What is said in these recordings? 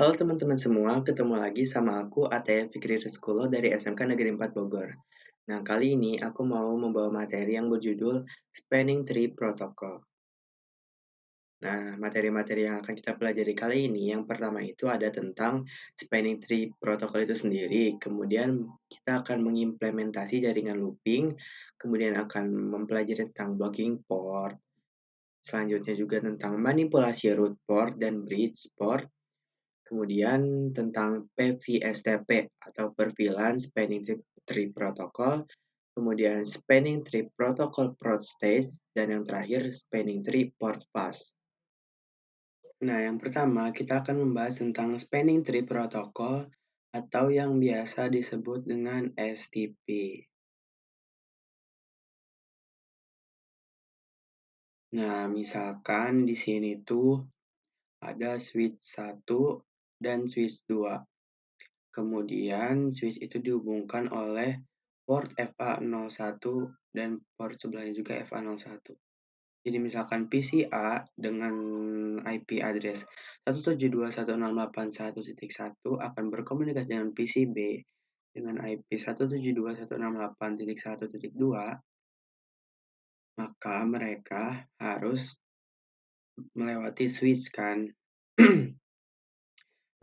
Halo teman-teman semua, ketemu lagi sama aku Ataya Fikri Rizkulo dari SMK Negeri 4 Bogor. Nah, kali ini aku mau membawa materi yang berjudul Spanning Tree Protocol. Nah, materi-materi yang akan kita pelajari kali ini, yang pertama itu ada tentang Spanning Tree Protocol itu sendiri, kemudian kita akan mengimplementasi jaringan looping, kemudian akan mempelajari tentang blocking port, selanjutnya juga tentang manipulasi root port dan bridge port, kemudian tentang PVSTP atau Perfilan Spanning Tree Protocol, kemudian Spanning Tree Protocol Port Stage, dan yang terakhir Spanning Tree Port Fast. Nah, yang pertama kita akan membahas tentang Spanning Tree Protocol atau yang biasa disebut dengan STP. Nah, misalkan di sini tuh ada switch 1 dan switch 2. Kemudian switch itu dihubungkan oleh port FA01 dan port sebelahnya juga FA01. Jadi misalkan PC A dengan IP address 172.168.1.1 akan berkomunikasi dengan PC B dengan IP 172.168.1.2, maka mereka harus melewati switch kan.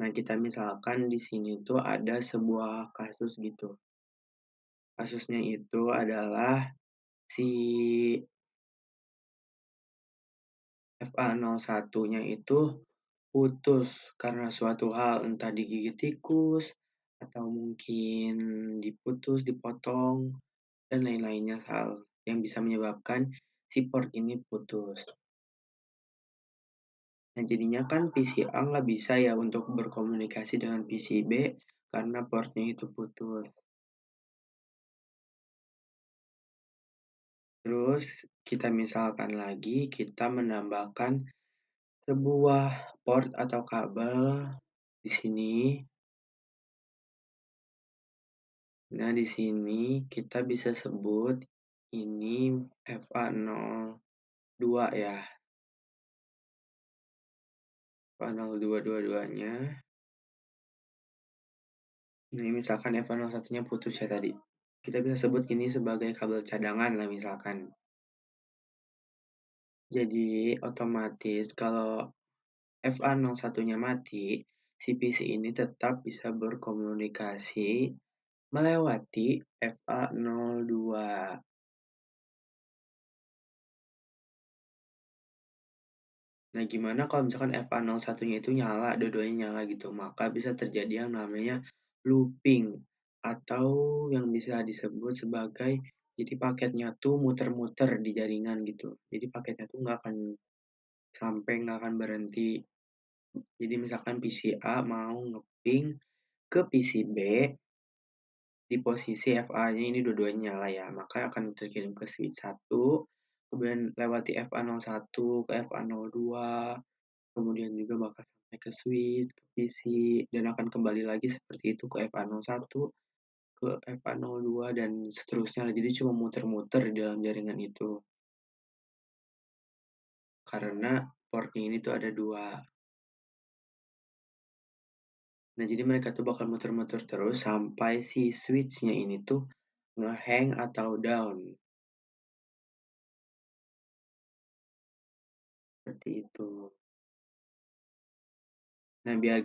Nah, kita misalkan di sini tuh ada sebuah kasus gitu. Kasusnya itu adalah si FA01-nya itu putus karena suatu hal, entah digigit tikus, atau mungkin diputus, dipotong, dan lain-lainnya hal yang bisa menyebabkan si port ini putus. Nah, jadinya kan PC A nggak bisa ya untuk berkomunikasi dengan PC B karena portnya itu putus. Terus kita misalkan lagi, kita menambahkan sebuah port atau kabel di sini. Nah, di sini kita bisa sebut ini FA02 ya. FA02 dua-duanya. Nah, ini misalkan FA01-nya putus ya tadi. Kita bisa sebut ini sebagai kabel cadangan lah misalkan. Jadi otomatis kalau FA01-nya mati, si PC ini tetap bisa berkomunikasi melewati FA02. Nah, gimana kalau misalkan FA01-nya itu nyala, dua-duanya nyala gitu, maka bisa terjadi yang namanya looping atau yang bisa disebut sebagai jadi paketnya tuh muter-muter di jaringan gitu. Jadi paketnya tuh nggak akan berhenti. Jadi misalkan PC A mau ngeping ke PC B di posisi FA-nya ini dua-duanya nyala ya, maka akan terkirim ke switch 1, kemudian lewati FA01 ke FA02, kemudian juga bakal sampai ke switch, ke PC, dan akan kembali lagi seperti itu ke FA01, ke FA02, dan seterusnya. Jadi cuma muter-muter di dalam jaringan itu. Karena portnya ini tuh ada 2. Nah, jadi mereka tuh bakal muter-muter terus sampai si switch-nya ini tuh nge-hang atau down. Seperti itu. Nah, biar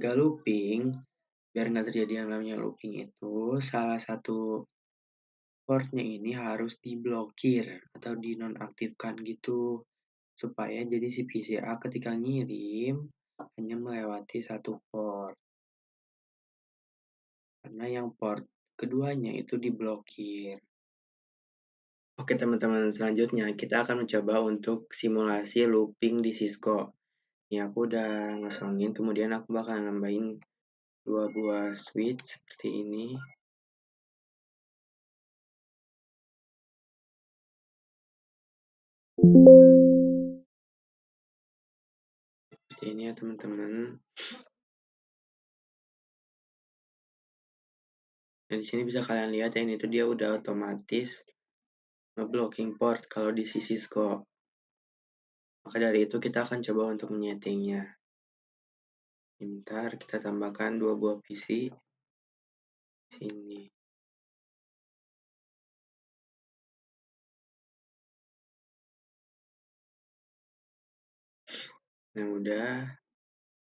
nggak terjadi yang namanya looping itu, salah satu portnya ini harus diblokir atau dinonaktifkan gitu. Supaya jadi si PCA ketika ngirim hanya melewati satu port. Karena yang port keduanya itu diblokir. Oke teman-teman, selanjutnya kita akan mencoba untuk simulasi looping di Cisco. Ini aku udah ngesongin, kemudian aku bakal nambahin 2 buah switch seperti ini. Seperti ini ya teman-teman. Nah, di sini bisa kalian lihat ya, ini tuh dia udah otomatis ngeblocking port kalau di Cisco. Maka dari itu kita akan coba untuk menyetingnya. Bentar, kita tambahkan 2 buah PC, sini. Nah, udah.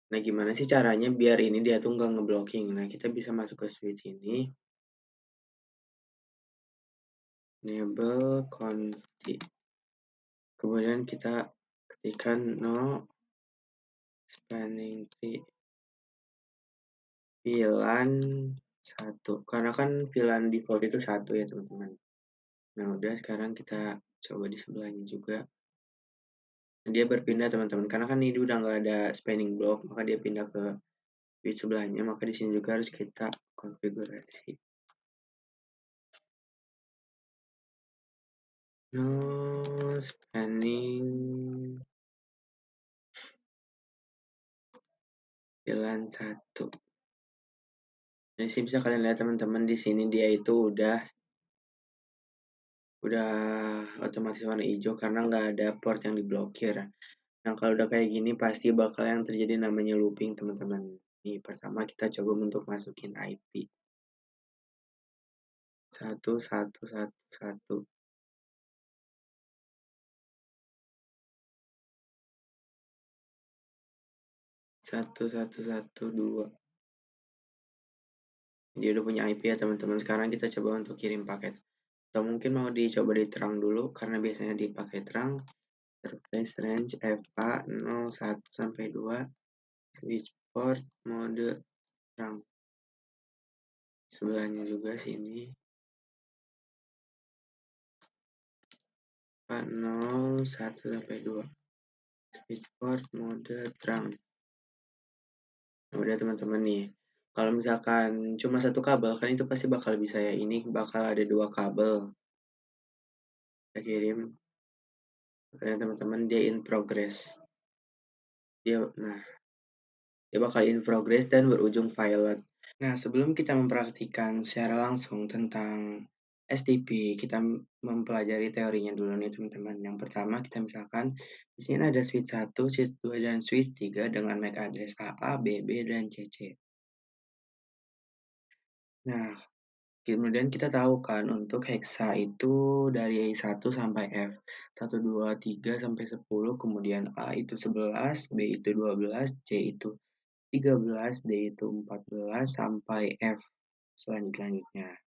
Nah, gimana sih caranya biar ini dia tuh nggak ngeblocking? Nah, kita bisa masuk ke switch ini, enable config. Kemudian kita ketikkan no spanning tree VLAN 1. Karena kan VLAN default itu 1 ya, teman-teman. Nah, udah sekarang kita coba di sebelahnya juga. Nah, dia berpindah, teman-teman. Karena kan ini udah nggak ada spanning block, maka dia pindah ke switch sebelahnya. Maka di sini juga harus kita konfigurasi. No spanning VLAN 1. Ini sih bisa kalian lihat, teman-teman, di sini dia itu udah otomatis warna hijau karena nggak ada port yang diblokir. Nah, kalau udah kayak gini pasti bakal yang terjadi namanya looping, teman-teman. Nih, pertama kita coba untuk masukin IP. 1, 1, 1, 1. 1, 1, 1, 2. Dia udah punya IP ya, teman-teman. Sekarang kita coba untuk kirim paket. Atau mungkin mau dicoba di terang dulu, karena biasanya dipakai terang. Interface range FA 01 sampai 2. Switch port mode terang. Sebelahnya juga sini. FA 01 sampai 2. Switch port mode terang. Nah, udah, teman-teman, nih. Kalau misalkan cuma satu kabel, kan itu pasti bakal bisa ya. Ini bakal ada 2 kabel. Kita kirim. Makanya, teman-teman, dia in progress. Dia bakal in progress dan berujung violet. Nah, sebelum kita mempraktikkan secara langsung tentang STP, kita mempelajari teorinya dulu nih, teman-teman. Yang pertama, kita misalkan di sini ada switch 1, switch 2, dan switch 3 dengan MAC address AA, BB, dan CC. Nah, kemudian kita tahu kan untuk hexa itu dari 1 sampai F. 1, 2, 3 sampai 10, kemudian A itu 11, B itu 12, C itu 13, D itu 14, sampai F selanjutnya.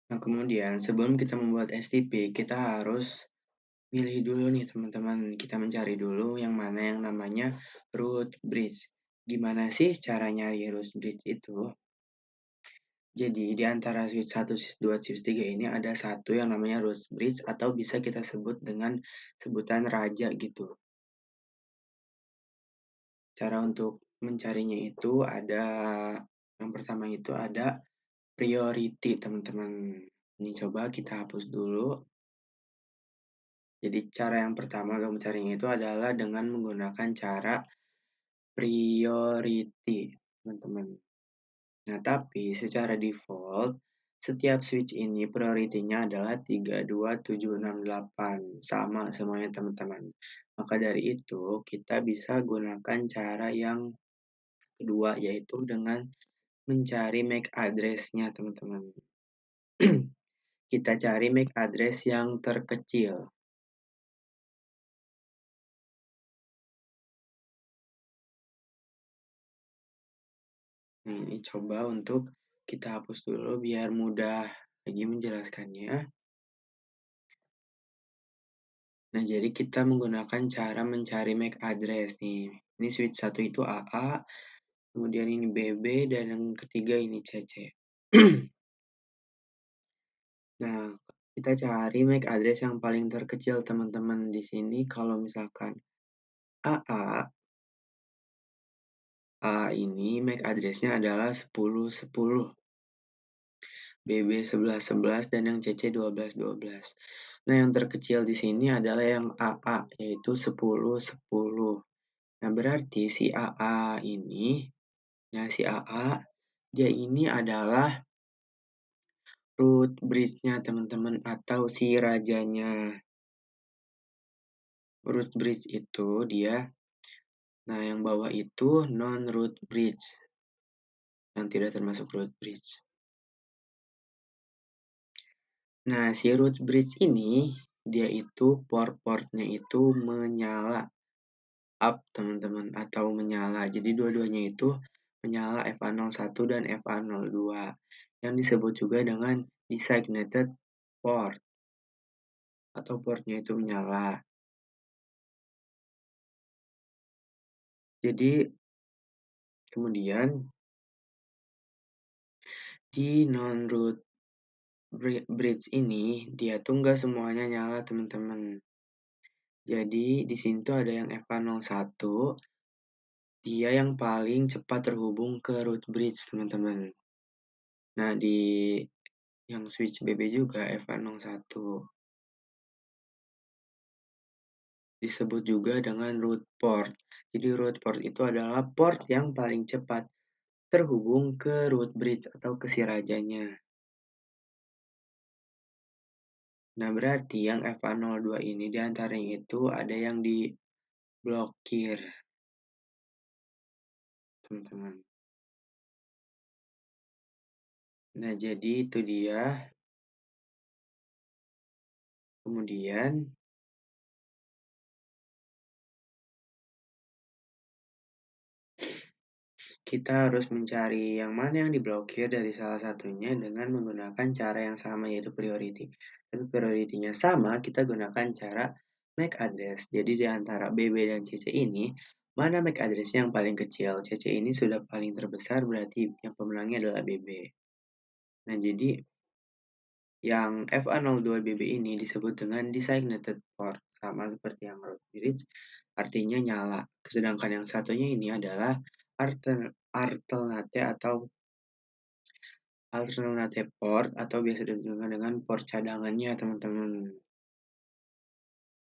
Nah, kemudian sebelum kita membuat STP, kita harus pilih dulu nih, teman-teman. Kita mencari dulu yang mana yang namanya root bridge. Gimana sih cara nyari root bridge itu? Jadi, di antara switch 1, switch 2, switch 3 ini ada satu yang namanya root bridge atau bisa kita sebut dengan sebutan raja gitu. Cara untuk mencarinya itu ada, yang pertama itu ada priority, teman-teman. Ini coba kita hapus dulu. Jadi cara yang pertama untuk mencarinya itu adalah dengan menggunakan cara priority, teman-teman. Nah, tapi secara default, setiap switch ini priority-nya adalah 3, 2, 7, 6, 8. Sama semuanya, teman-teman. Maka dari itu, kita bisa gunakan cara yang kedua, yaitu dengan mencari MAC address-nya, teman-teman. Kita cari MAC address yang terkecil. Nah, ini coba untuk kita hapus dulu biar mudah lagi menjelaskannya. Nah, jadi kita menggunakan cara mencari MAC address nih. Ini switch 1 itu AA, kemudian ini BB, dan yang ketiga ini CC. Nah, kita cari MAC address yang paling terkecil, teman-teman. Di sini kalau misalkan AA, A ini MAC address-nya adalah 1010. BB 1111 dan yang CC 1212. Nah, yang terkecil di sini adalah yang AA, yaitu 1010. Nah, berarti si AA ini, dia ini adalah root bridge-nya teman-teman atau si rajanya. Root bridge itu dia, nah yang bawah itu non-root bridge, yang tidak termasuk root bridge. Nah, si root bridge ini, dia itu port-portnya itu menyala, up teman-teman, atau menyala. Jadi dua-duanya itu menyala FA01 dan FA02, yang disebut juga dengan designated port, atau portnya itu menyala. Jadi, kemudian di non-root bridge ini, dia tuh nggak semuanya nyala teman-teman. Jadi, di sini tuh ada yang FA01, dia yang paling cepat terhubung ke root bridge, teman-teman. Nah, di yang switch BB juga FA01. Disebut juga dengan root port. Jadi root port itu adalah port yang paling cepat terhubung ke root bridge atau ke si rajanya. Nah, berarti yang FA02 ini diantaranya itu ada yang diblokir, teman-teman. Nah, jadi itu dia. Kemudian kita harus mencari yang mana yang diblokir dari salah satunya dengan menggunakan cara yang sama, yaitu priority. Tapi priority-nya sama, kita gunakan cara MAC address. Jadi di antara BB dan CC ini, mana MAC address yang paling kecil? CC ini sudah paling terbesar, berarti yang pemenangnya adalah BB. Nah, jadi yang FA02BB ini disebut dengan designated port, sama seperti yang root bridge, artinya nyala. Sedangkan yang satunya ini adalah alternate port atau biasa disebut dengan port cadangannya, teman-teman.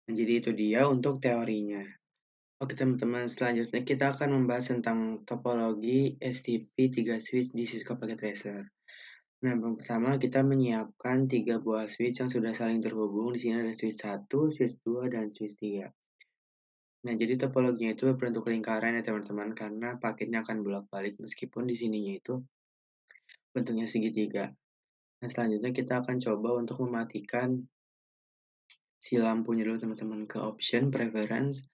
Nah, jadi itu dia untuk teorinya. Oke teman-teman, selanjutnya kita akan membahas tentang topologi STP 3 switch di Cisco Packet Tracer. Nah, yang pertama kita menyiapkan 3 buah switch yang sudah saling terhubung. Di sini ada switch 1, switch 2, dan switch 3. Nah, jadi topologinya itu berbentuk lingkaran ya teman-teman, karena paketnya akan bolak-balik meskipun di sininya itu bentuknya segitiga. Nah, selanjutnya kita akan coba untuk mematikan si lampunya dulu teman-teman, ke option preference.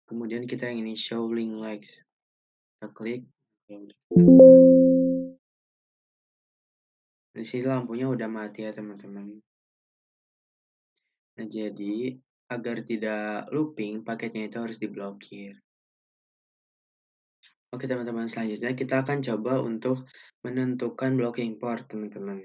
Kemudian kita yang ini show link lights. Kita klik. Di sini lampunya udah mati ya teman-teman. Nah, jadi agar tidak looping, paketnya itu harus diblokir. Oke teman-teman, selanjutnya kita akan coba untuk menentukan blocking port teman-teman.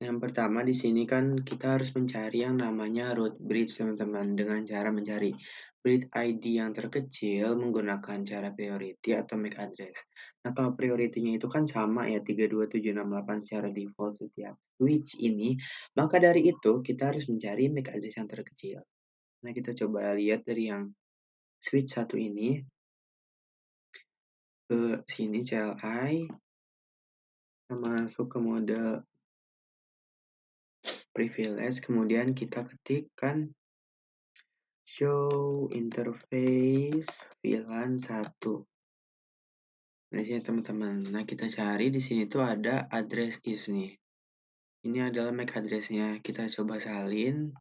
Yang pertama di sini kan kita harus mencari yang namanya root bridge teman-teman, dengan cara mencari bridge ID yang terkecil menggunakan cara priority atau MAC address. Nah, kalau priority-nya itu kan sama ya 32768 secara default setiap switch ini, maka dari itu kita harus mencari MAC address yang terkecil. Nah, kita coba lihat dari yang switch satu ini ke sini CLI, kita masuk ke mode privilege, kemudian kita ketikkan show interface VLAN 1. Nah, di sini teman-teman. Nah, kita cari di sini tuh ada address is nih. Ini adalah MAC address-nya. Kita coba salin,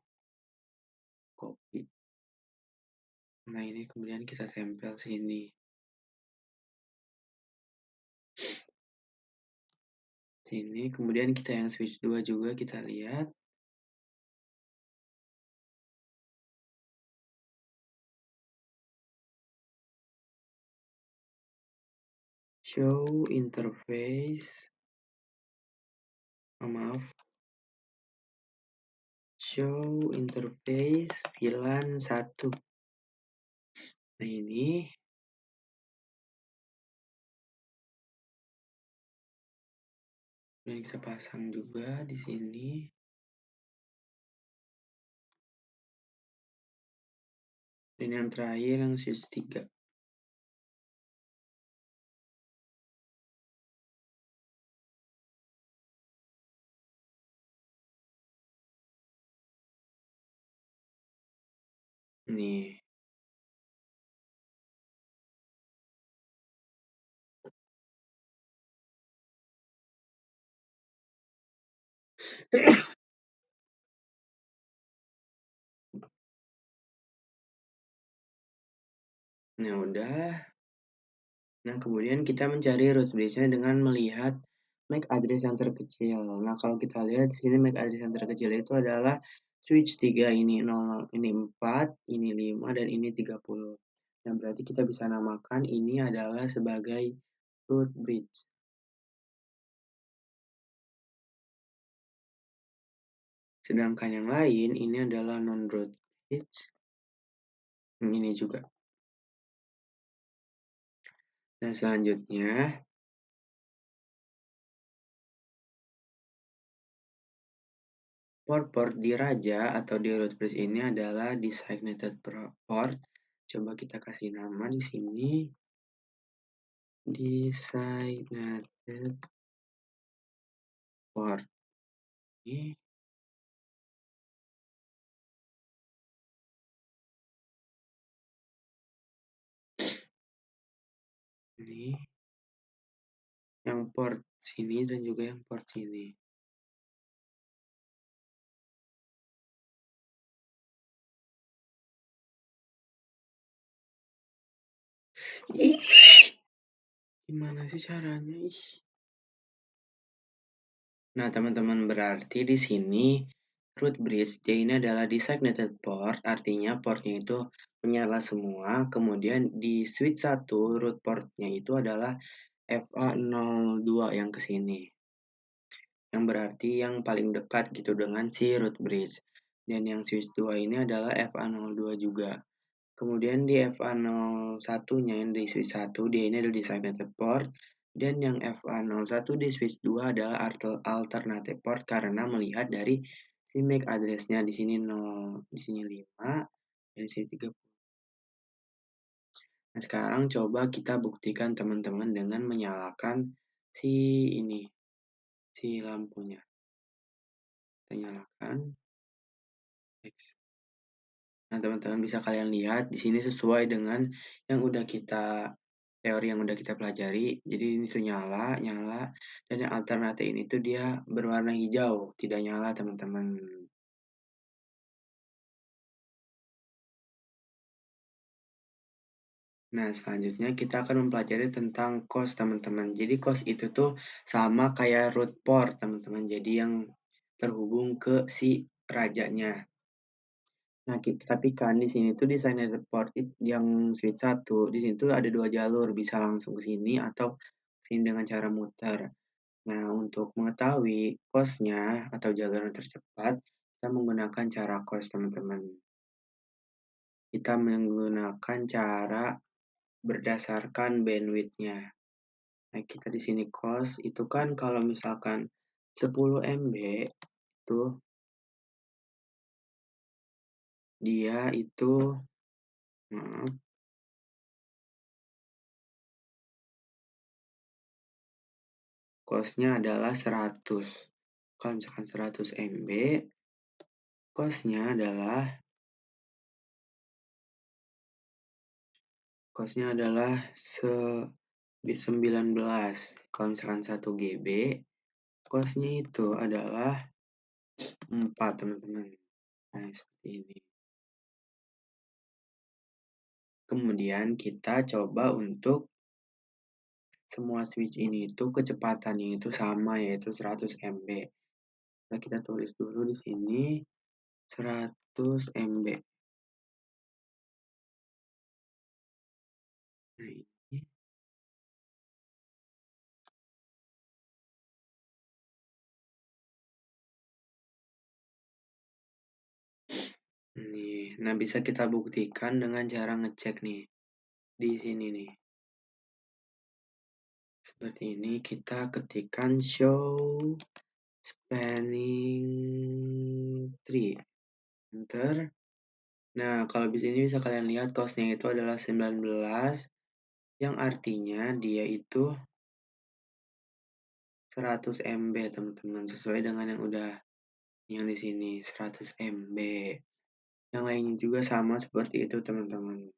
copy. Nah, ini kemudian kita tempel sini. Sini, kemudian kita yang switch 2 juga kita lihat. Show interface. Maaf. Show interface VLAN 1. Nah, ini dan kita pasang juga di sini. Dan yang terakhir yang switch 3. Nih. Nah, udah. Nah, kemudian kita mencari root bridge-nya dengan melihat MAC address yang terkecil. Nah, kalau kita lihat di sini MAC address yang terkecil itu adalah switch 3, ini 00, ini 4, ini 5, dan ini 30. Nah, berarti kita bisa namakan ini adalah sebagai root bridge. Sedangkan yang lain ini adalah non-root bridge. Ini juga. Nah, selanjutnya port-port di raja atau di root bridge ini adalah designated port. Coba kita kasih nama di sini. Designated port. Ini yang port sini dan juga yang port sini. Ih, gimana sih caranya? Ih. Nah, teman-teman, berarti di sini root bridge dia ini adalah designated port, artinya portnya itu menyala semua. Kemudian di switch 1 root portnya itu adalah FA02 yang ke sini. Yang berarti yang paling dekat gitu dengan si root bridge. Dan yang switch 2 ini adalah FA02 juga. Kemudian di FA01-nya yang di switch 1, dia ini adalah designated port. Dan yang FA01 di switch 2 adalah alternative port karena melihat dari si MAC address-nya di sini 0, di sini 5, dan di sini 30. Nah, sekarang coba kita buktikan teman-teman dengan menyalakan si ini, si lampunya. Kita nyalakan. Next. Nah, teman-teman bisa kalian lihat di sini sesuai dengan yang udah kita teori yang udah kita pelajari. Jadi ini tuh nyala, nyala, dan yang alternatif ini tuh dia berwarna hijau, tidak nyala, teman-teman. Nah, selanjutnya kita akan mempelajari tentang cos, teman-teman. Jadi cos itu tuh sama kayak root port, teman-teman. Jadi yang terhubung ke si rajanya. Nah, tapi kan di sini tuh designated port yang switch 1, di sini tuh ada 2 jalur, bisa langsung ke sini atau sini dengan cara muter. Nah, untuk mengetahui cost-nya atau jalur yang tercepat, kita menggunakan cara cost, teman-teman. Kita menggunakan cara berdasarkan bandwidth-nya. Nah, kita di sini cost itu kan kalau misalkan 10 MB itu dia itu maaf, cost-nya adalah 100. Kalau misalkan 100 MB, cost-nya adalah 19. Kalau misalkan 1 GB, cost-nya itu adalah 4, teman-teman. Nah, seperti ini. Kemudian kita coba untuk semua switch ini itu kecepatannya itu sama, yaitu 100 MB. Nah, kita tulis dulu di sini 100 MB. Nah, ini. Nih, nah bisa kita buktikan dengan cara ngecek nih. Di sini nih. Seperti ini kita ketikkan show spanning tree. Enter. Nah, kalau di sini bisa kalian lihat cost-nya itu adalah 19, yang artinya dia itu 100 MB, teman-teman, sesuai dengan yang udah yang di sini 100 MB. Yang lainnya juga sama seperti itu, teman-teman.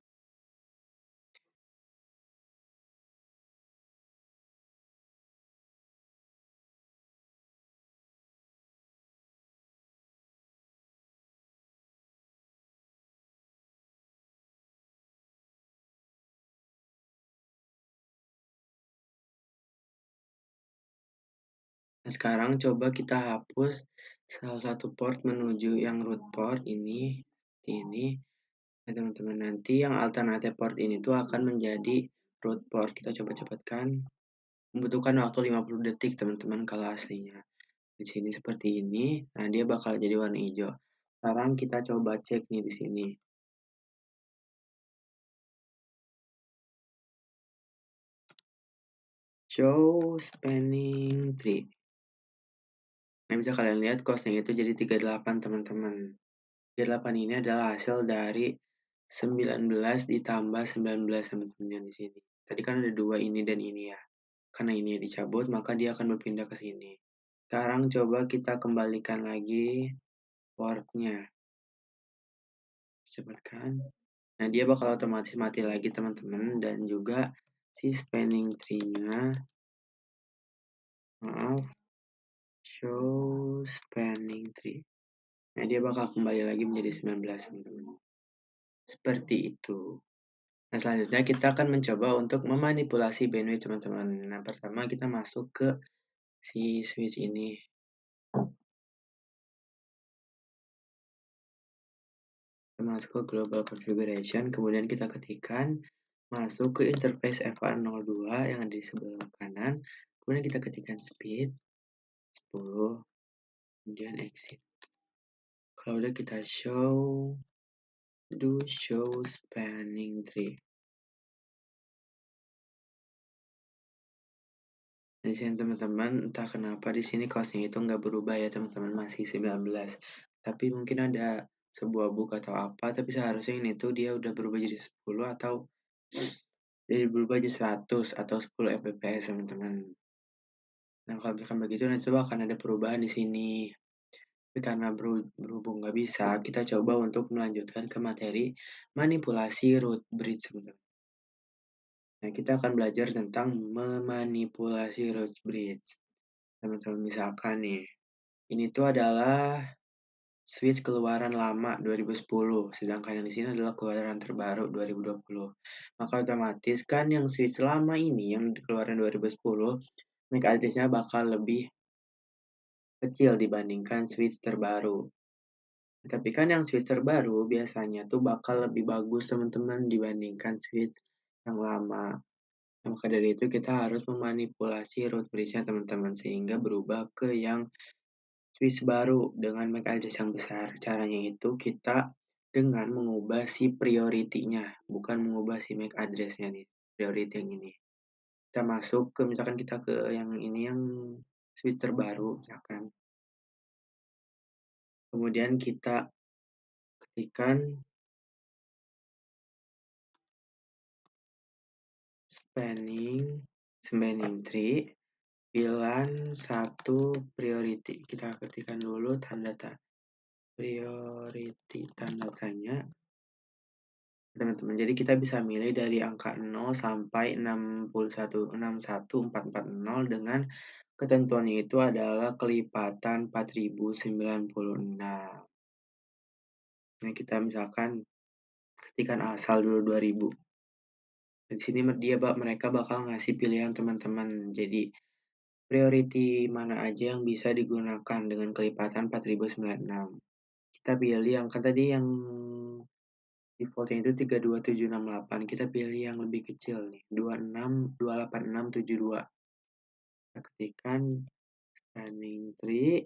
Nah, sekarang coba kita hapus salah satu port menuju yang root port ini, seperti ini. Nah, teman-teman, nanti yang alternatif port ini tuh akan menjadi root port. Kita coba cepatkan. Membutuhkan waktu 50 detik, teman-teman, kalau aslinya. Di sini seperti ini. Nah, dia bakal jadi warna hijau. Sekarang kita coba cek nih di sini. Show spanning tree. Nah, bisa kalian lihat costnya itu jadi 38, teman-teman. 38 ini adalah hasil dari 19 ditambah 19, teman-teman, yang di sini. Tadi kan ada dua ini dan ini ya. Karena ini dicabut, maka dia akan berpindah ke sini. Sekarang coba kita kembalikan lagi portnya. Cepatkan. Nah, dia bakal otomatis mati lagi, teman-teman. Dan juga si spanning tree-nya. Maaf. Show spanning tree. Nah, dia bakal kembali lagi menjadi 19, teman-teman. Seperti itu. Nah, selanjutnya kita akan mencoba untuk memanipulasi bandwidth, teman-teman. Nah, pertama kita masuk ke si switch ini. Kita masuk ke global configuration, kemudian kita ketikkan masuk ke interface FA02 yang ada di sebelah kanan. Kemudian kita ketikkan speed 10, kemudian exit. Kalau udah kita do show spanning tree. Di sini teman-teman, entah kenapa di sini costnya itu nggak berubah ya teman-teman, masih 19. Tapi mungkin ada sebuah bug atau apa, tapi seharusnya ini tuh dia udah berubah jadi 10 atau jadi berubah jadi 100 atau 10 Mbps, teman-teman. Nah, kalau misalkan begitu nanti tuh akan ada perubahan di sini. Tapi karena berhubung nggak bisa, kita coba untuk melanjutkan ke materi manipulasi root bridge, teman-teman. Nah, kita akan belajar tentang memanipulasi root bridge. Teman-teman, misalkan nih, ini tuh adalah switch keluaran lama 2010, sedangkan yang di sini adalah keluaran terbaru 2020. Maka otomatis kan yang switch lama ini, yang keluaran 2010, MAC address-nya bakal lebih kecil dibandingkan switch terbaru. Tapi kan yang switch terbaru biasanya tuh bakal lebih bagus, teman-teman, dibandingkan switch yang lama. Maka dari itu kita harus memanipulasi root bridge-nya, teman-teman, sehingga berubah ke yang switch baru dengan MAC address yang besar. Caranya itu kita dengan mengubah si priority-nya, bukan mengubah si MAC address-nya nih, priority yang ini. Kita masuk ke, misalkan kita ke yang ini, yang switch terbaru, misalkan. Kemudian kita ketikkan spanning tree, bilan 1 priority. Kita ketikkan dulu priority tanda tanya, teman-teman. Jadi kita bisa milih dari angka 0 sampai 61440 dengan ketentuannya itu adalah kelipatan 4096. Nah, kita misalkan ketikkan asal dulu 2000. Di sini mereka bakal ngasih pilihan, teman-teman. Jadi priority mana aja yang bisa digunakan dengan kelipatan 4096. Kita pilih yang kan tadi yang defaultnya itu 32768. Kita pilih yang lebih kecil nih, 28672. Kita ketikkan spanning tree,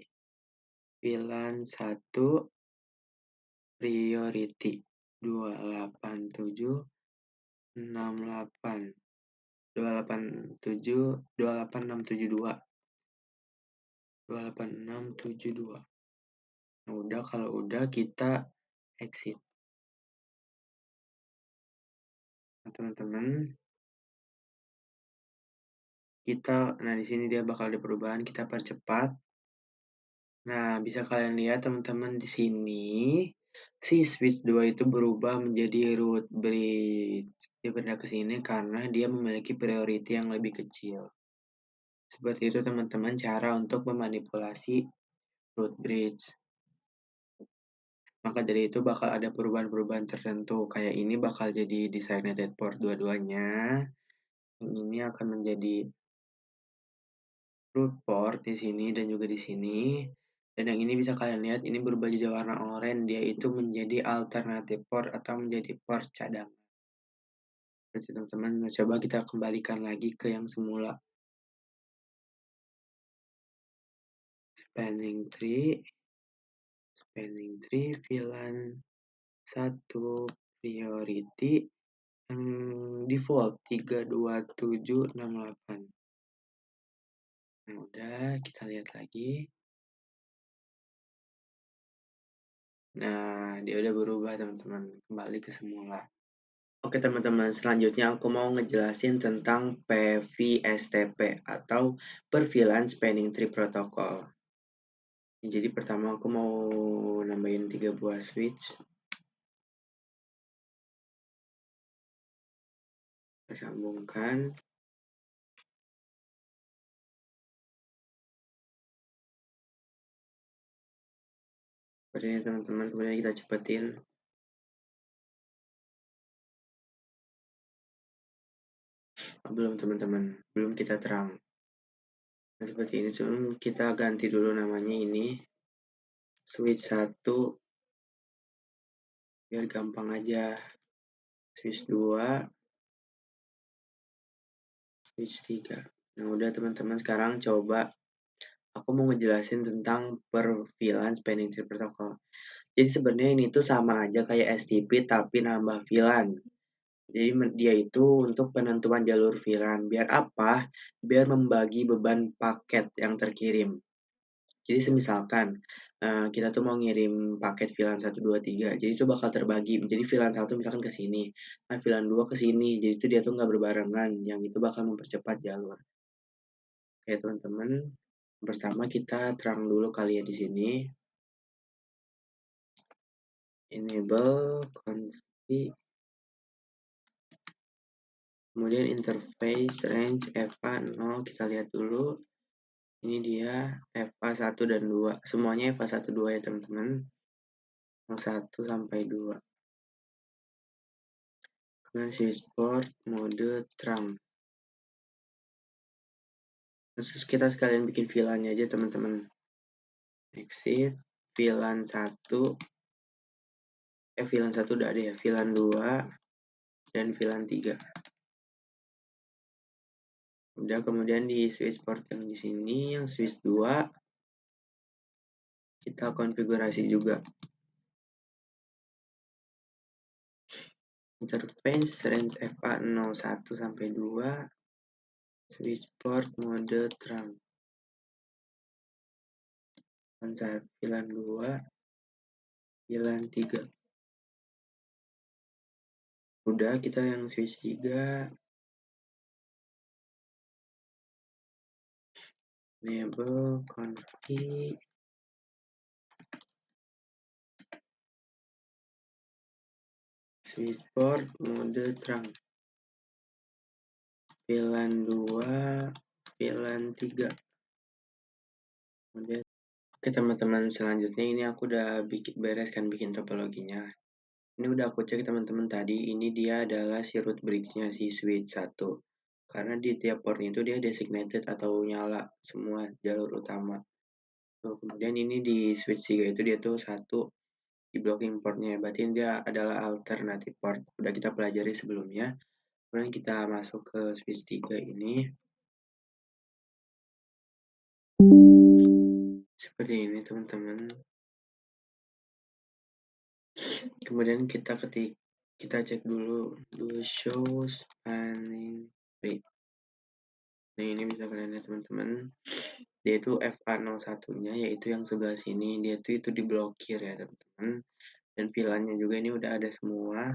bilan 1 priority 28768. 28672. 28672. Nah, udah, kalau udah kita exit. Nah, teman-teman, nah di sini dia bakal ada perubahan, kita percepat. Nah, bisa kalian lihat, teman-teman, di sini Si switch 2 itu berubah menjadi root bridge. Dia pindah ke sini karena dia memiliki priority yang lebih kecil. Seperti itu teman-teman cara untuk memanipulasi root bridge. Maka dari itu bakal ada perubahan-perubahan tertentu. Kayak ini bakal jadi designated port dua-duanya. Yang ini akan menjadi root port di sini dan juga di sini. Dan yang ini bisa kalian lihat ini berubah jadi warna oranye. Dia itu menjadi alternative port atau menjadi port cadangan. Berarti teman-teman, coba kita kembalikan lagi ke yang semula. Spanning tree, VLAN 1 priority yang default 32768. Nah, udah kita lihat lagi. Nah, dia udah berubah teman-teman, kembali ke semula. Oke teman-teman, selanjutnya aku mau ngejelasin tentang PVSTP atau per VLAN Spanning Tree Protocol. Jadi pertama aku mau nambahin 3 buah switch. Kita sambungkan. Seperti ini teman-teman, kemudian kita cepetin. Belum teman-teman, belum kita terang. Nah seperti ini, sebelum kita ganti dulu namanya ini. Switch 1 biar gampang aja. Switch 2, switch 3. Nah udah teman-teman, sekarang coba aku mau ngejelasin tentang per VLAN Spanning Tree Protocol. Jadi sebenarnya ini tuh sama aja kayak STP tapi nambah VLAN. Jadi dia itu untuk penentuan jalur VLAN. Biar apa? Biar membagi beban paket yang terkirim. Jadi semisalkan kita tuh mau ngirim paket VLAN 1, 2, 3. Jadi itu bakal terbagi. Jadi VLAN 1 misalkan ke sini. Nah, VLAN 2 ke sini. Jadi itu dia tuh nggak berbarengan. Yang itu bakal mempercepat jalur. Oke, teman-teman. Pertama kita terang dulu kali ya di sini. Enable config. Kemudian interface range FA 0 kita lihat dulu. Ini dia FA 1 dan 2. Semuanya FA 1 2 ya teman-teman. 1 sampai 2. Kemudian switch port mode terang. Terus kita sekalian bikin VLAN-nya aja teman-teman. Exit VLAN 1. VLAN 1 udah ada ya. VLAN 2 dan VLAN 3. Udah, kemudian di switch port yang di sini, yang switch 2 kita konfigurasi juga. Interface range FA 01 sampai 2. Switch port mode terang. VLAN 2, VLAN 3. Udah, kita yang switch 3. Enable config. Switch port mode terang. VLAN 2, VLAN 3. Kemudian oke teman-teman, selanjutnya ini aku udah bereskan bikin topologinya. Ini udah aku cek teman-teman tadi, ini dia adalah si root bridge-nya si switch 1. Karena di tiap port itu dia designated atau nyala semua jalur utama. Tuh, kemudian ini di switch 3 itu dia tuh satu di blocking portnya, berarti dia adalah alternative port. Udah kita pelajari sebelumnya. Kemudian kita masuk ke switch 3 ini. Seperti ini teman-teman. Kemudian kita cek dulu do show spanning tree. Nah ini bisa kalian lihat teman-teman, dia itu FA01-nya yaitu yang sebelah sini, dia itu diblokir ya teman-teman. Dan VLAN-nya juga ini udah ada semua.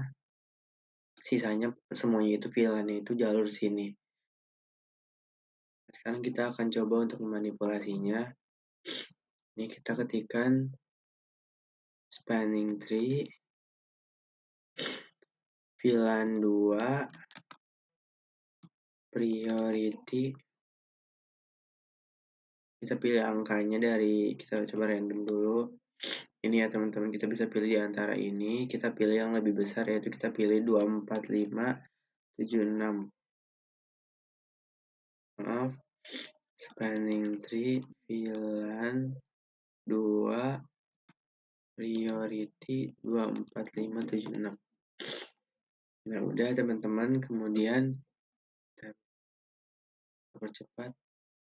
Sisanya semuanya itu VLAN-nya itu jalur sini. Sekarang kita akan coba untuk memanipulasinya. Ini kita ketikkan spanning tree, VLAN 2, priority. Kita pilih angkanya kita coba random dulu. Ini ya teman-teman, kita bisa pilih di antara ini. Kita pilih yang lebih besar, yaitu kita pilih 24576. Maaf, spanning tree, VLAN 2, priority 24576. Nah, udah teman-teman, kemudian kita percepat.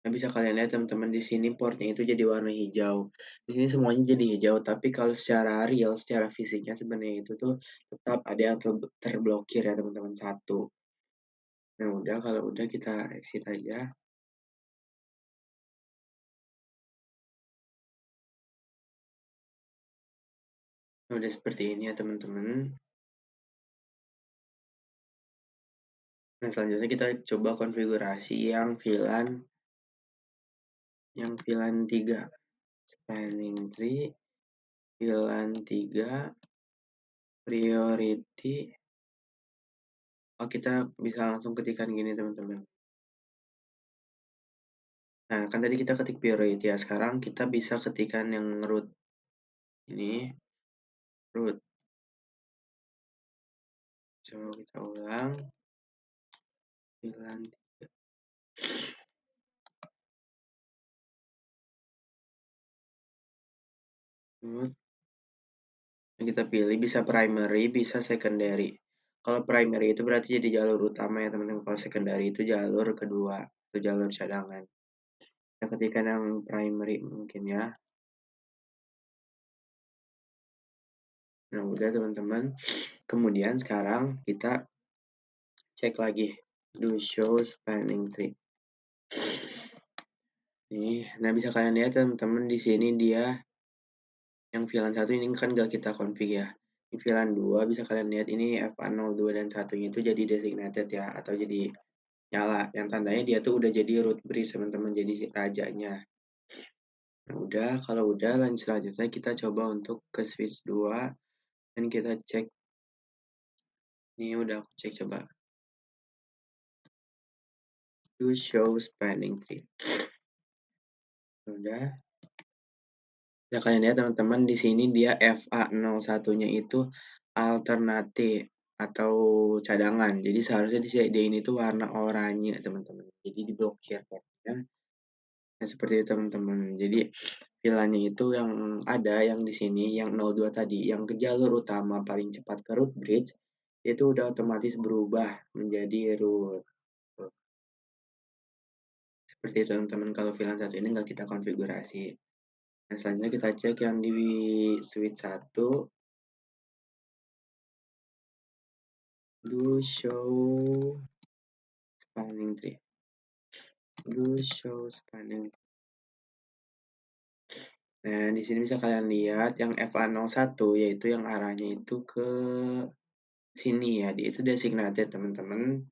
Nah, bisa kalian lihat teman-teman di sini portnya itu jadi warna hijau. Di sini semuanya jadi hijau, tapi kalau secara real, secara fisiknya sebenarnya itu tuh tetap ada yang terblokir ya teman-teman, satu. Nah, udah kalau udah kita exit aja. Nah, udah seperti ini ya teman-teman. Nah, selanjutnya kita coba konfigurasi yang VLAN 3. Spanning tree, VLAN 3, priority. Oh, kita bisa langsung ketikkan gini teman-teman. Nah, kan tadi kita ketik priority ya. Sekarang kita bisa ketikkan yang root. Ini root. Coba kita ulang. VLAN 3. Root. Yang kita pilih bisa primary, bisa secondary. Kalau primary itu berarti jadi jalur utama ya teman-teman. Kalau secondary itu jalur kedua atau jalur cadangan. Kita ketikkan yang primary mungkin ya. Nah, udah teman-teman. Kemudian sekarang kita cek lagi. Do show spanning tree. Nih, nah bisa kalian lihat teman-teman di sini dia yang VLAN 1 ini kan gak kita config ya. Di VLAN 2 bisa kalian lihat ini FA02 dan 1-nya itu jadi designated ya, atau jadi nyala. Yang tandanya dia tuh udah jadi root bridge teman-teman, jadi rajanya. Nah, udah, kalau udah lanjut selanjutnya kita coba untuk ke switch 2 dan kita cek. Ini udah aku cek coba. To show spanning tree. Udah. Ya kalian lihat teman-teman di sini dia FA01-nya itu alternatif atau cadangan. Jadi seharusnya dia ini tuh warna oranye teman-teman. Jadi diblokir portnya. Nah, seperti itu teman-teman. Jadi VLAN-nya itu yang ada yang di sini yang 02 tadi, yang ke jalur utama paling cepat ke root bridge itu udah otomatis berubah menjadi root. Seperti itu teman-teman, kalau VLAN 1 ini nggak kita konfigurasi. Nah, selanjutnya kita cek yang di switch 1. Do show spanning tree. Do show spanning. Nah, di sini bisa kalian lihat yang FA01 yaitu yang arahnya itu ke sini ya. Dia itu designated teman-teman.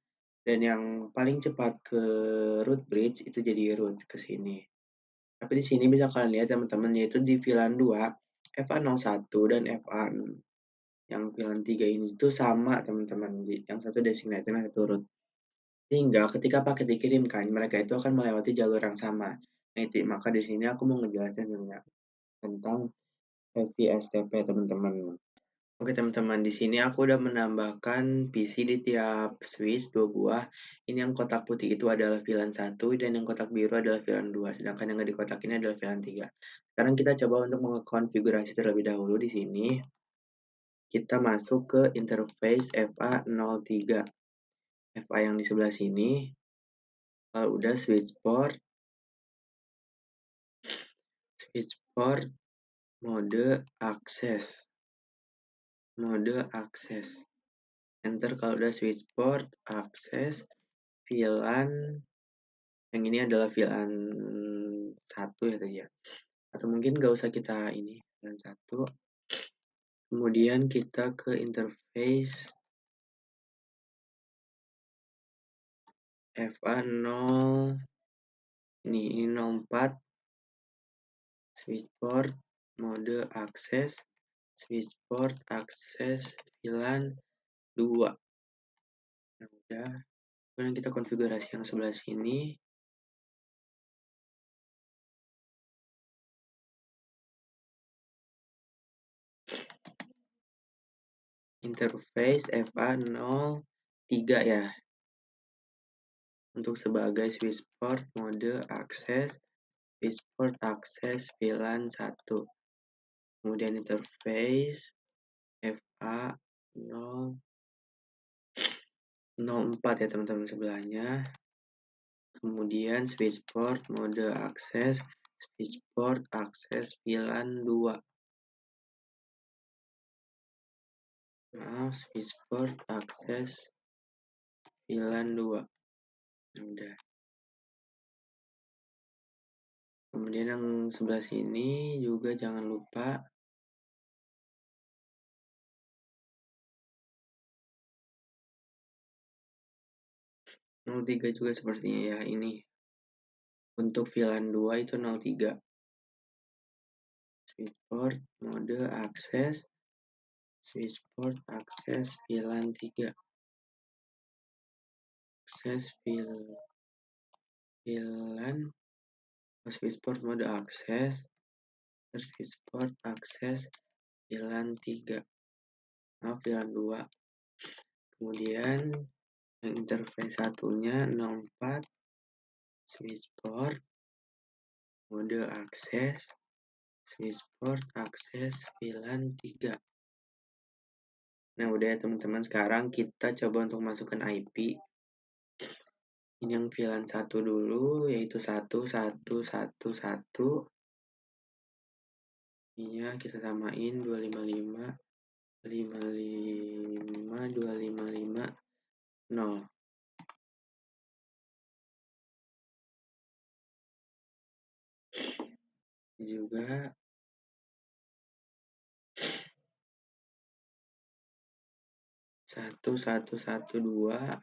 Dan yang paling cepat ke root bridge itu jadi root ke sini. Tapi di sini bisa kalian lihat teman-teman yaitu di VLAN 2 FA01 dan FA yang VLAN 3 ini itu sama teman-teman. Yang satu designated, yang satu root. Sehingga ketika paket dikirimkan, mereka itu akan melewati jalur yang sama. Nah, maka di sini aku mau ngejelasin tentang HVSTP teman-teman. Oke teman-teman, di sini aku udah menambahkan PC di tiap switch 2 buah. Ini yang kotak putih itu adalah VLAN 1 dan yang kotak biru adalah VLAN 2, sedangkan yang nggak di kotak ini adalah VLAN 3. Sekarang kita coba untuk mengkonfigurasi terlebih dahulu di sini. Kita masuk ke interface FA03. FA yang di sebelah sini. Kalau udah switch port mode akses. Enter kalau udah switch port akses VLAN yang ini adalah VLAN 1 ya tadi ya. Atau mungkin nggak usah kita ini VLAN 1. Kemudian kita ke interface FA0 ini 04 switch port mode akses switchboard akses VLAN 2. Nah, udah. Kemudian kita konfigurasi yang sebelah sini. Interface FA03 ya. Untuk sebagai switchboard mode akses switchboard akses VLAN 1. Kemudian interface FA004 ya teman-teman sebelahnya. Kemudian switchboard mode akses switchboard akses VLAN 2. Switchboard akses VLAN 2. Udah. Kemudian yang sebelah sini juga jangan lupa nol tiga juga sepertinya ya ini. Untuk VLAN 2 itu 03. Switchboard mode akses switchboard akses VLAN 3. Akses VLAN switchboard mode akses switchboard akses VLAN 3. VLAN 2. Kemudian yang interface satunya 04 switchboard mode akses switchboard akses VLAN 3. Nah, udah ya teman-teman, sekarang kita coba untuk masukkan IP. Ini yang VLAN 1 dulu, yaitu 1111. Iya, kita samain 255 255 255 0. Juga 1112.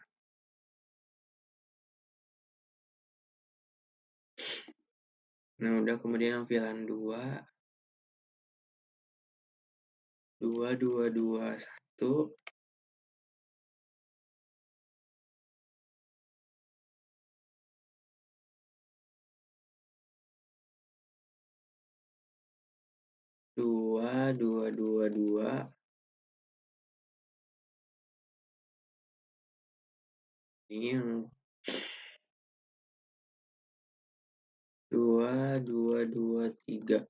Nah, udah. Kemudian yang VLAN 2 2221 2222. Ini yang 2223.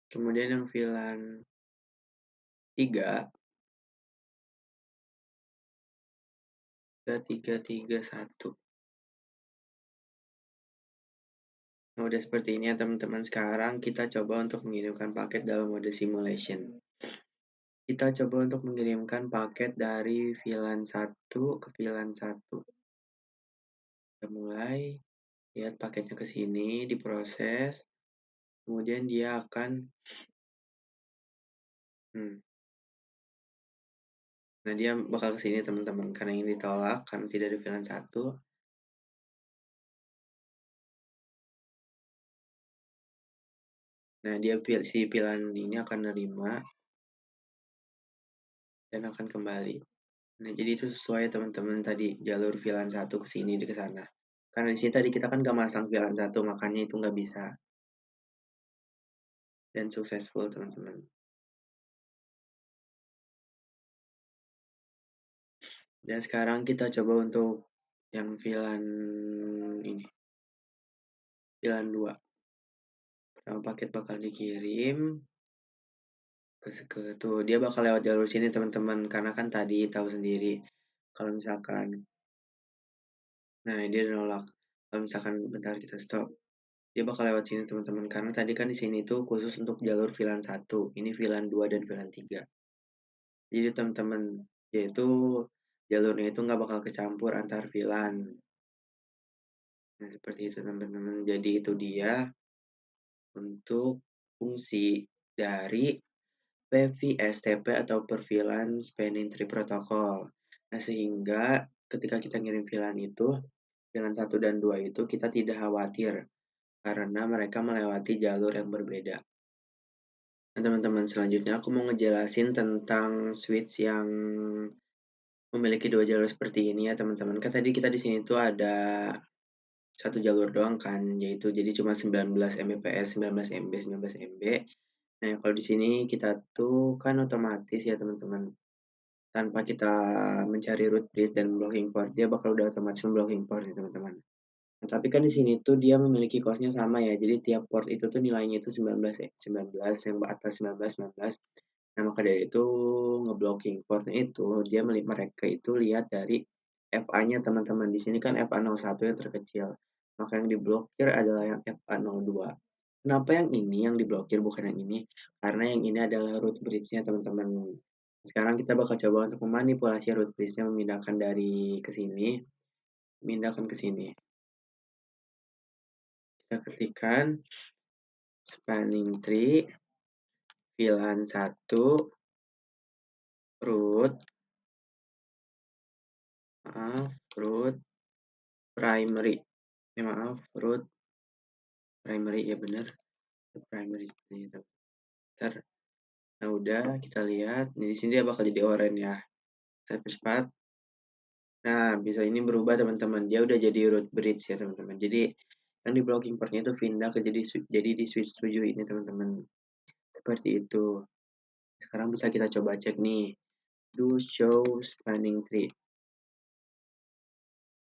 Kemudian yang VLAN 3 331. Nah, udah seperti ini ya teman-teman. Sekarang kita coba untuk mengirimkan paket dalam mode simulation. Kita coba untuk mengirimkan paket dari VLAN 1 ke VLAN 1. Kita mulai. Lihat paketnya ke sini, diproses. Kemudian dia akan Nah, dia bakal ke sini teman-teman karena ini ditolak karena tidak ada VLAN 1. Nah, dia si VLAN ini akan menerima dan akan kembali. Nah, jadi itu sesuai teman-teman tadi jalur VLAN 1 ke sini di ke sana. Karena di sini tadi kita kan gak masang VLAN 1, makanya itu nggak bisa. Dan successful teman-teman. Dan sekarang kita coba untuk yang VLAN ini. VLAN 2. Pertama paket bakal dikirim ke tuh, dia bakal lewat jalur sini teman-teman, karena kan tadi tahu sendiri kalau misalkan dia nolak. Kalau misalkan bentar kita stop, dia bakal lewat sini teman-teman, karena tadi kan di sini tuh khusus untuk jalur VLAN 1, ini VLAN 2 dan VLAN 3. Jadi teman-teman, yaitu jalurnya itu nggak bakal kecampur antar VLAN. Nah, seperti itu teman-teman. Jadi itu dia untuk fungsi dari PVSTP atau per VLAN Spanning Tree Protocol. Nah, sehingga ketika kita ngirim VLAN itu, VLAN 1 dan 2 itu kita tidak khawatir karena mereka melewati jalur yang berbeda. Nah, teman-teman, selanjutnya aku mau ngejelasin tentang switch yang memiliki 2 jalur seperti ini ya, teman-teman. Kan tadi kita di sini tuh ada satu jalur doang kan, yaitu jadi cuma 19 Mbps, 19 MB, 19 MB. Nah, kalau di sini kita tuh kan otomatis ya, teman-teman, tanpa kita mencari root bridge dan blocking port, dia bakal udah otomatis memblocking port ya, teman-teman. Nah, tapi kan di sini tuh dia memiliki cost-nya sama ya, jadi tiap port itu tuh nilainya itu 19 ya, 19, yang atas 19, 19. Nah, maka dari itu ngeblocking port-nya itu dia mereka itu lihat dari FA-nya, teman-teman. Di sini kan FA01 yang terkecil, maka yang diblokir adalah yang FA02. Kenapa yang ini yang diblokir bukan yang ini? Karena yang ini adalah root bridge-nya, teman-teman. Sekarang kita bakal coba untuk memanipulasi root bridge-nya, memindahkan dari ke sini, memindahkan ke sini. Kita ketikkan spanning tree VLAN 1 root root primary. Root primary ya, bener, primary seperti itu. Nah, udah kita lihat. Nah, di sini dia bakal jadi oranye ya. Kita percepat. Nah, bisa ini berubah, teman-teman. Dia udah jadi root bridge ya, teman-teman. Jadi yang di blocking portnya itu pindah ke jadi di switch 7 ini, teman-teman. Seperti itu. Sekarang bisa kita coba cek nih. Do show spanning tree.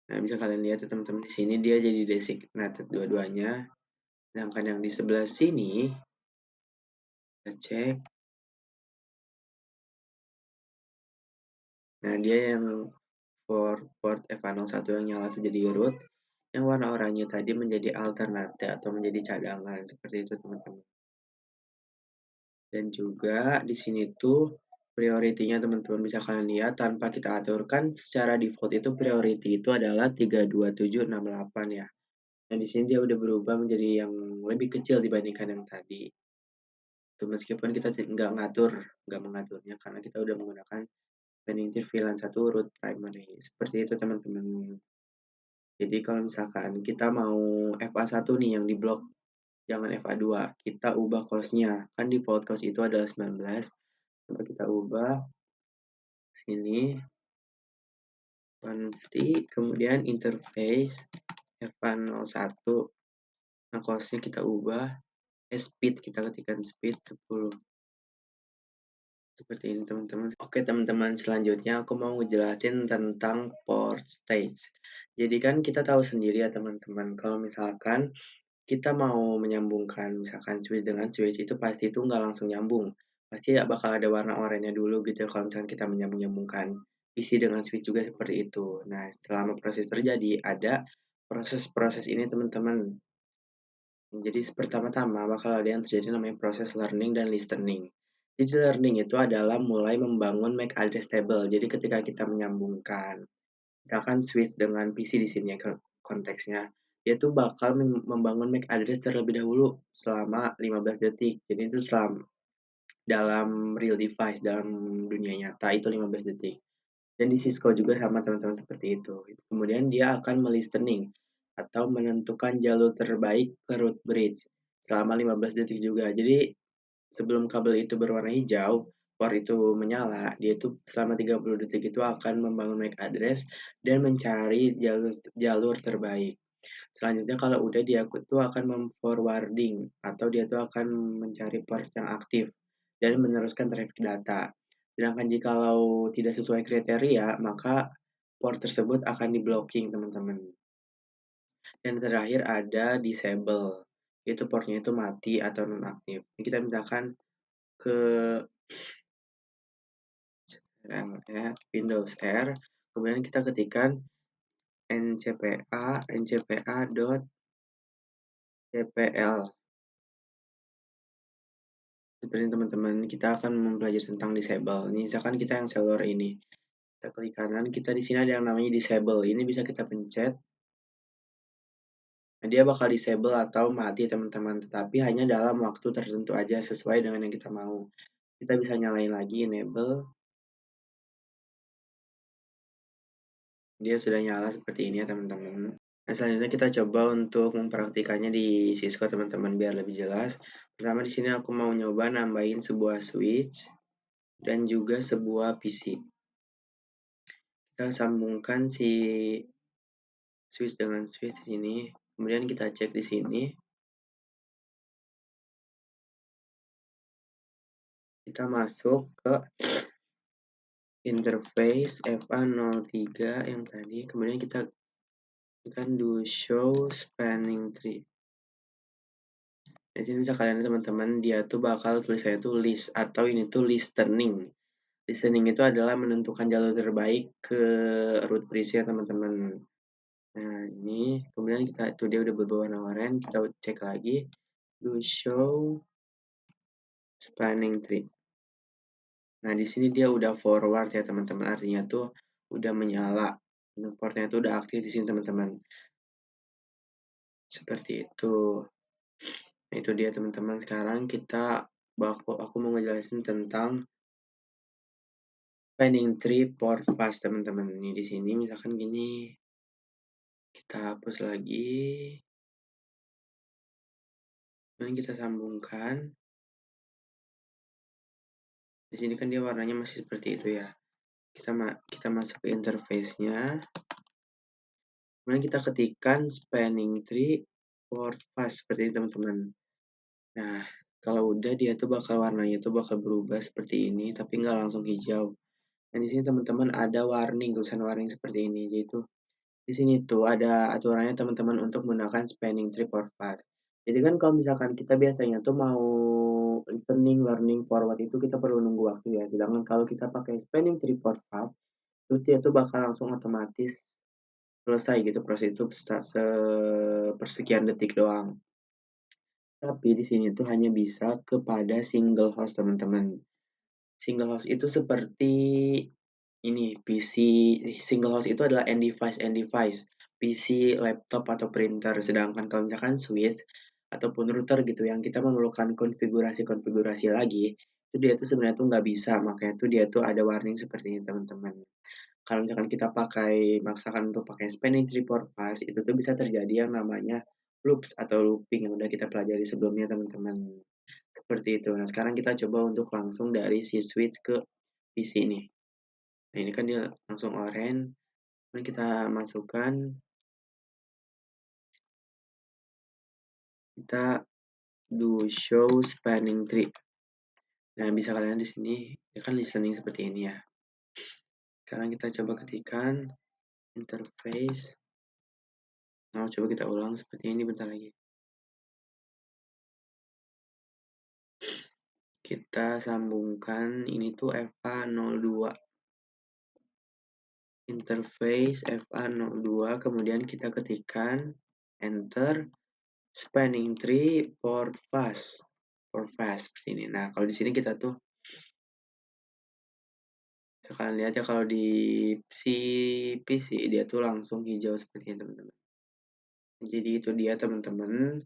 Nah, bisa kalian lihat ya, teman-teman, di sini dia jadi designated dua-duanya. Sedangkan yang di sebelah sini, kita cek. Nah, dia yang port FA01 yang nyala itu jadi root, yang warna oranye tadi menjadi alternate atau menjadi cadangan, seperti itu, teman-teman. Dan juga di sini tuh priority-nya, teman-teman, bisa kalian lihat tanpa kita aturkan secara default itu priority itu adalah 32768 ya. Nah, di sini dia udah berubah menjadi yang lebih kecil dibandingkan yang tadi. Tuh, meskipun kita nggak mengaturnya karena kita udah menggunakan penintir VLAN 1 root primary. Seperti itu, teman-teman. Jadi kalau misalkan kita mau FA1 nih yang diblok, jangan FA2, kita ubah cost-nya. Kan default cost itu adalah 19. Coba kita ubah sini 150, kemudian interface FA01. Nah, cost-nya kita ubah speed, kita ketikkan speed 10. Seperti ini, teman-teman. Oke, teman-teman, selanjutnya aku mau ngejelasin tentang port stage. Jadi kan kita tahu sendiri ya, teman-teman, kalau misalkan kita mau menyambungkan misalkan switch dengan switch itu pasti itu nggak langsung nyambung. Pasti ya bakal ada warna oranye dulu gitu kalau misalkan kita menyambung-nyambungkan PC dengan switch juga seperti itu. Nah, selama proses terjadi ada proses-proses ini, teman-teman. Jadi pertama-tama bakal ada yang terjadi namanya proses learning dan listening. Jadi learning itu adalah mulai membangun MAC address table. Jadi ketika kita menyambungkan misalkan switch dengan PC di sini ya konteksnya, dia tuh bakal membangun MAC address terlebih dahulu selama 15 detik. Jadi itu dalam real device, dalam dunia nyata itu 15 detik. Dan di Cisco juga sama, teman-teman, seperti itu. Kemudian dia akan melistening atau menentukan jalur terbaik ke root bridge selama 15 detik juga. Jadi sebelum kabel itu berwarna hijau, port itu menyala, dia itu selama 30 detik itu akan membangun MAC address dan mencari jalur terbaik. Selanjutnya kalau udah dia tuh akan memforwarding atau dia tuh akan mencari port yang aktif dan meneruskan traffic data. Sedangkan jikalau tidak sesuai kriteria, maka port tersebut akan di-blocking, teman-teman. Dan terakhir ada disable, itu portnya itu mati atau nonaktif. Ini kita misalkan ke Windows R, kemudian kita ketikkan ncpa.cpl. Seperti ini, teman-teman, kita akan mempelajari tentang disable. Ini misalkan kita yang seller ini. Kita klik kanan, kita di sini ada yang namanya disable. Ini bisa kita pencet. Nah, dia bakal disable atau mati, teman-teman, tetapi hanya dalam waktu tertentu aja sesuai dengan yang kita mau. Kita bisa nyalain lagi enable. Dia sudah nyala seperti ini ya, teman-teman. Nah, selanjutnya kita coba untuk mempraktikannya di Cisco teman-teman biar lebih jelas. Pertama di sini aku mau nyoba nambahin sebuah switch dan juga sebuah PC. Kita sambungkan si switch dengan switch di sini. Kemudian kita cek di sini. Kita masuk ke interface FA03 yang tadi. Kemudian kita tekan do show spanning tree. Di sini bisa kalian lihat teman-teman, dia tuh bakal tulisannya tuh list atau ini tuh listening. Listening itu adalah menentukan jalur terbaik ke root bridge ya teman-teman. Nah ini kemudian kita tuh dia udah berwarna oranye, kita cek lagi do show spanning tree. Nah di sini dia udah forward ya teman-teman, artinya tuh udah menyala. Portnya tuh udah aktif di sini teman-teman. Seperti itu. Nah, itu dia teman-teman. Sekarang aku mau ngejelasin tentang spanning tree port fast teman-teman. Ini di sini misalkan gini, kita hapus lagi. Kemudian kita sambungkan. Di sini kan dia warnanya masih seperti itu ya. Kita masuk ke interface-nya. Kemudian kita ketikkan spanning tree port fast seperti ini teman-teman. Nah, kalau udah dia tuh warnanya tuh bakal berubah seperti ini, tapi nggak langsung hijau. Dan di sini teman-teman ada warning, tulisan warning seperti ini, yaitu di sini tuh ada aturannya teman-teman untuk menggunakan spanning tree port path. Jadi kan kalau misalkan kita biasanya tuh mau listening, learning, forward itu kita perlu nunggu waktu ya. Sedangkan kalau kita pakai spanning tree port path, itu dia tuh bakal langsung otomatis selesai gitu proses itu sepersekian detik doang. Tapi di sini tuh hanya bisa kepada single host teman-teman. Single host itu seperti ini PC. Single host itu adalah end device, PC, laptop atau printer. Sedangkan kalau misalkan switch ataupun router gitu yang kita memerlukan konfigurasi lagi, itu dia tuh sebenarnya tuh nggak bisa. Makanya tuh dia tuh ada warning seperti ini teman-teman. Kalau misalkan kita maksakan untuk pakai spanning tree port path, itu tuh bisa terjadi yang namanya loops atau looping yang udah kita pelajari sebelumnya teman-teman. Seperti itu. Nah, sekarang kita coba untuk langsung dari si switch ke PC nih. Nah, ini kan dia langsung orange. Kemudian kita masukkan, kita do show spanning tree. Nah, bisa kalian di sini, ya kan listening seperti ini ya. Sekarang kita coba ketikkan interface. Nah, coba kita ulang seperti ini bentar lagi. Kita sambungkan, ini tuh FA02. Interface FA02, kemudian kita ketikkan enter spanning tree for fast seperti ini. Nah, kalau di sini kita tuh kalian lihat ya kalau di si PC dia tuh langsung hijau seperti ini teman-teman. Jadi itu dia teman-teman.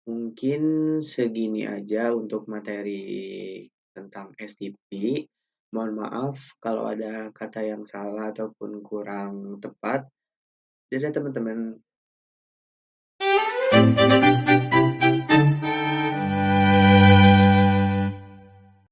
Mungkin segini aja untuk materi tentang STP. Mohon maaf kalau ada kata yang salah ataupun kurang tepat. Dadah teman-teman.